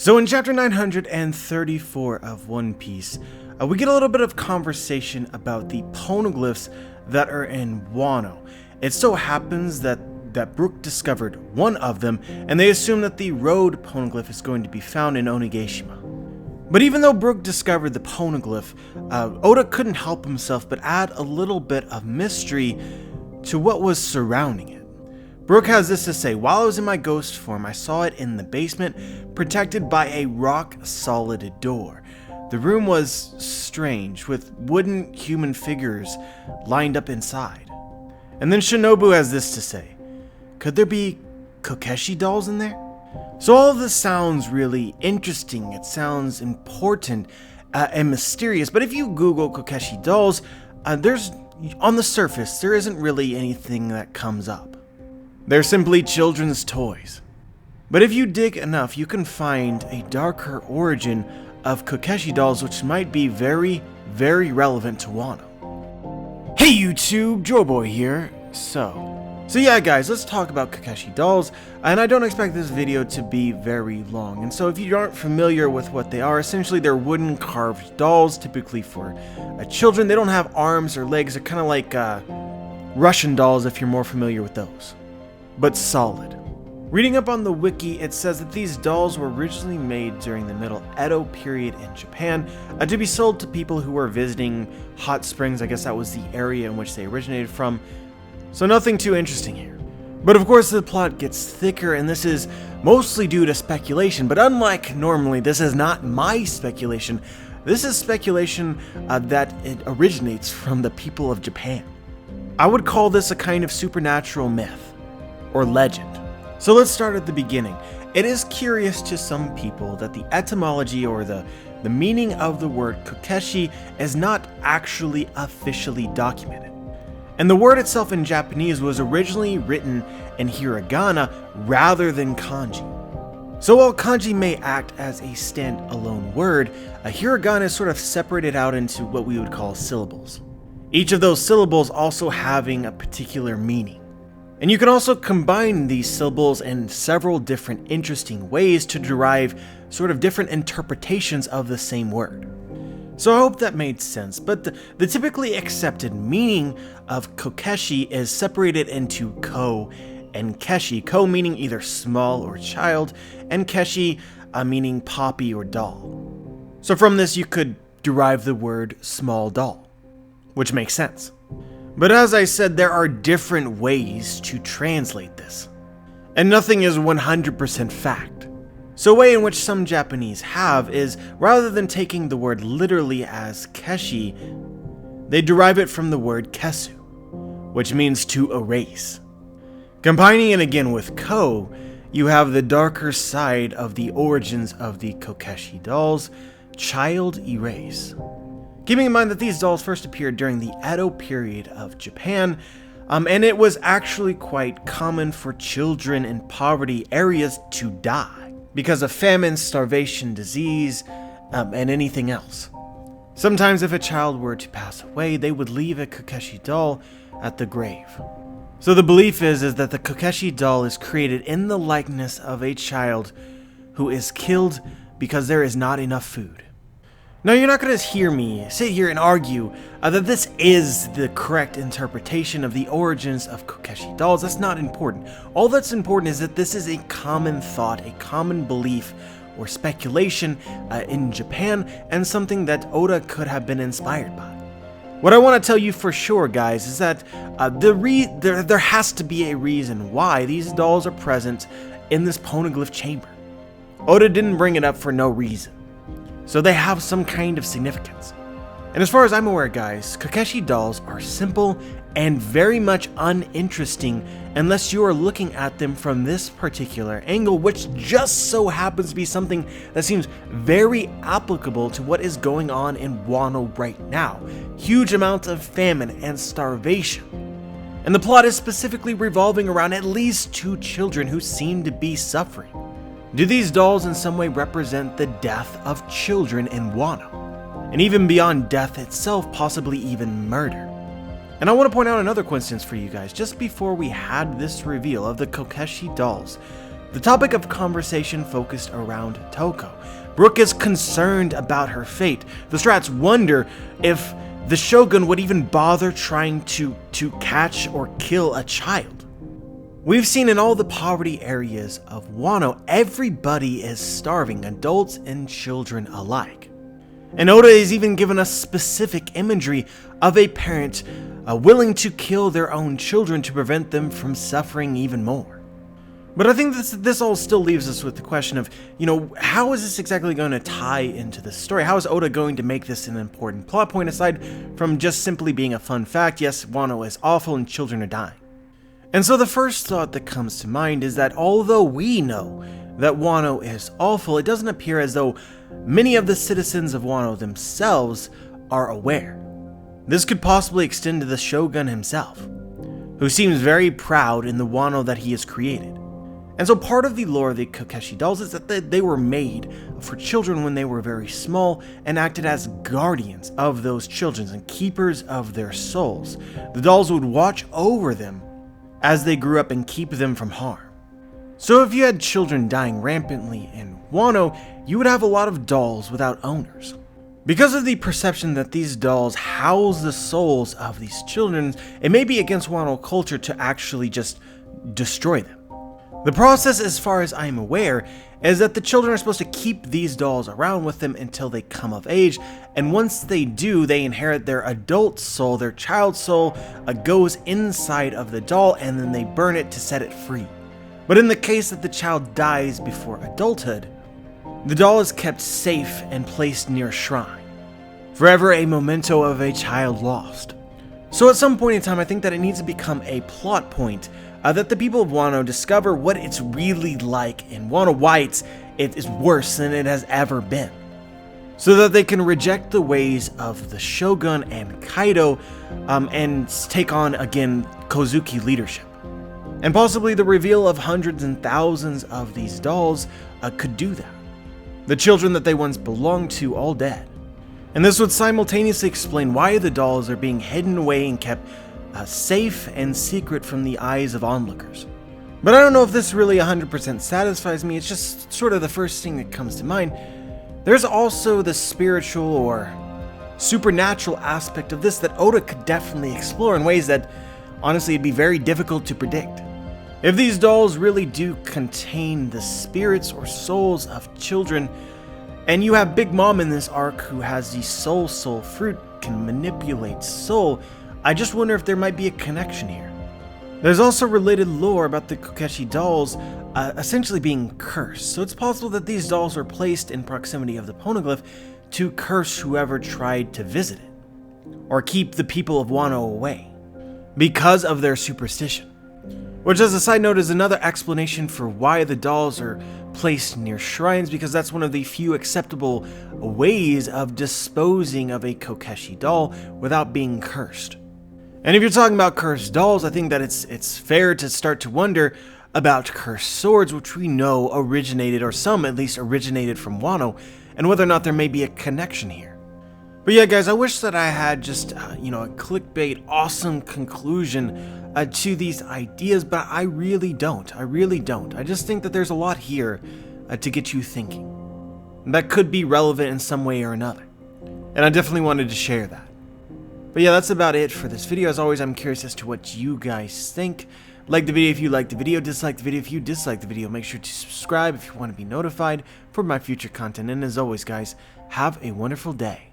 So in chapter 934 of One Piece, we get a little bit of conversation about the poneglyphs that are in WANO. It so happens that Brook discovered one of them, and they assume that the road poneglyph is going to be found in Onigashima. But even though Brook discovered the poneglyph, Oda couldn't help himself but add a little bit of mystery to what was surrounding it. Brook has this to say: while I was in my ghost form, I saw it in the basement, protected by a rock-solid door. The room was strange, with wooden human figures lined up inside. And then Shinobu has this to say: could there be Kokeshi dolls in there? So all of this sounds really interesting, it sounds important and mysterious, but if you Google Kokeshi dolls, on the surface, there isn't really anything that comes up. They're simply children's toys. But if you dig enough, you can find a darker origin of Kokeshi dolls which might be very, very relevant to Wano. Hey YouTube, Joeboy here. So yeah guys, let's talk about Kokeshi dolls, and I don't expect this video to be very long. And so if you aren't familiar with what they are, essentially they're wooden carved dolls, typically for children. They don't have arms or legs, they're kind of like Russian dolls if you're more familiar with those, but solid. Reading up on the wiki, it says that these dolls were originally made during the Middle Edo period in Japan to be sold to people who were visiting hot springs. I guess that was the area in which they originated from. So nothing too interesting here. But of course the plot gets thicker, and this is mostly due to speculation, but unlike normally, this is not my speculation. This is speculation that it originates from the people of Japan. I would call this a kind of supernatural myth or legend. So let's start at the beginning. It is curious to some people that the etymology or the meaning of the word Kokeshi is not actually officially documented. And the word itself in Japanese was originally written in hiragana rather than kanji. So while kanji may act as a stand-alone word, a hiragana is sort of separated out into what we would call syllables. Each of those syllables also having a particular meaning. And you can also combine these syllables in several different interesting ways to derive sort of different interpretations of the same word. So I hope that made sense, but the typically accepted meaning of Kokeshi is separated into Ko and Keshi. Ko meaning either small or child, and Keshi meaning poppy or doll. So from this you could derive the word small doll, which makes sense. But as I said, there are different ways to translate this, and nothing is 100% fact. So a way in which some Japanese have is, rather than taking the word literally as Keshi, they derive it from the word Kesu, which means to erase. Combining it again with Ko, you have the darker side of the origins of the Kokeshi dolls, child erase. Keeping in mind that these dolls first appeared during the Edo period of Japan, and it was actually quite common for children in poverty areas to die because of famine, starvation, disease, and anything else. Sometimes if a child were to pass away, they would leave a Kokeshi doll at the grave. So the belief is that the Kokeshi doll is created in the likeness of a child who is killed because there is not enough food. Now you're not going to hear me sit here and argue that this is the correct interpretation of the origins of Kokeshi dolls. That's not important. All that's important is that this is a common thought, a common belief or speculation in Japan, and something that Oda could have been inspired by. What I want to tell you for sure, guys, is that there has to be a reason why these dolls are present in this poneglyph chamber. Oda didn't bring it up for no reason. So they have some kind of significance. And as far as I'm aware, guys, Kokeshi dolls are simple and very much uninteresting unless you are looking at them from this particular angle, which just so happens to be something that seems very applicable to what is going on in Wano right now. Huge amounts of famine and starvation. And the plot is specifically revolving around at least 2 children who seem to be suffering. Do these dolls in some way represent the death of children in Wano? And even beyond death itself, possibly even murder. And I want to point out another coincidence for you guys. Just before we had this reveal of the Kokeshi dolls, The topic of conversation focused around Toko. Brook is concerned about her fate. The Strats wonder if the Shogun would even bother trying to catch or kill a child. We've seen in all the poverty areas of Wano, everybody is starving, adults and children alike. And Oda is even given us specific imagery of a parent willing to kill their own children to prevent them from suffering even more. But I think this all still leaves us with the question of, how is this exactly going to tie into the story? How is Oda going to make this an important plot point aside from just simply being a fun fact? Yes, Wano is awful and children are dying. And so the first thought that comes to mind is that although we know that Wano is awful, it doesn't appear as though many of the citizens of Wano themselves are aware. This could possibly extend to the Shogun himself, who seems very proud in the Wano that he has created. And so part of the lore of the Kokeshi dolls is that they were made for children when they were very small and acted as guardians of those children and keepers of their souls. The dolls would watch over them as they grew up and keep them from harm. So if you had children dying rampantly in Wano, you would have a lot of dolls without owners. Because of the perception that these dolls house the souls of these children, it may be against Wano culture to actually just destroy them. The process, as far as I'm aware, is that the children are supposed to keep these dolls around with them until they come of age, and once they do, they inherit their adult soul, their child soul goes inside of the doll, and then they burn it to set it free. But in the case that the child dies before adulthood, the doll is kept safe and placed near a shrine, forever a memento of a child lost. So at some point in time, I think that it needs to become a plot point that the people of Wano discover what it's really like in Wano, why it is worse than it has ever been, so that they can reject the ways of the Shogun and Kaido and take on, again, Kozuki leadership. And possibly the reveal of hundreds and thousands of these dolls could do that. The children that they once belonged to all dead. And this would simultaneously explain why the dolls are being hidden away and kept safe and secret from the eyes of onlookers. But I don't know if this really 100% satisfies me, it's just sort of the first thing that comes to mind. There's also the spiritual or supernatural aspect of this that Oda could definitely explore in ways that, honestly, it'd be very difficult to predict. If these dolls really do contain the spirits or souls of children, and you have Big Mom in this arc who has the soul fruit, can manipulate soul, I just wonder if there might be a connection here. There's also related lore about the Kokeshi dolls essentially being cursed, so it's possible that these dolls were placed in proximity of the poneglyph to curse whoever tried to visit it, or keep the people of Wano away, because of their superstition. Which, as a side note, is another explanation for why the dolls are placed near shrines, because that's one of the few acceptable ways of disposing of a Kokeshi doll without being cursed. And if you're talking about cursed dolls, I think that it's fair to start to wonder about cursed swords, which we know originated, or some at least originated from Wano, and whether or not there may be a connection here. But yeah, guys, I wish that I had just, a clickbait awesome conclusion to these ideas, but I really don't. I just think that there's a lot here to get you thinking that could be relevant in some way or another. And I definitely wanted to share that. But yeah, that's about it for this video. As always, I'm curious as to what you guys think. Like the video if you liked the video, dislike the video if you disliked the video. Make sure to subscribe if you want to be notified for my future content. And as always, guys, have a wonderful day.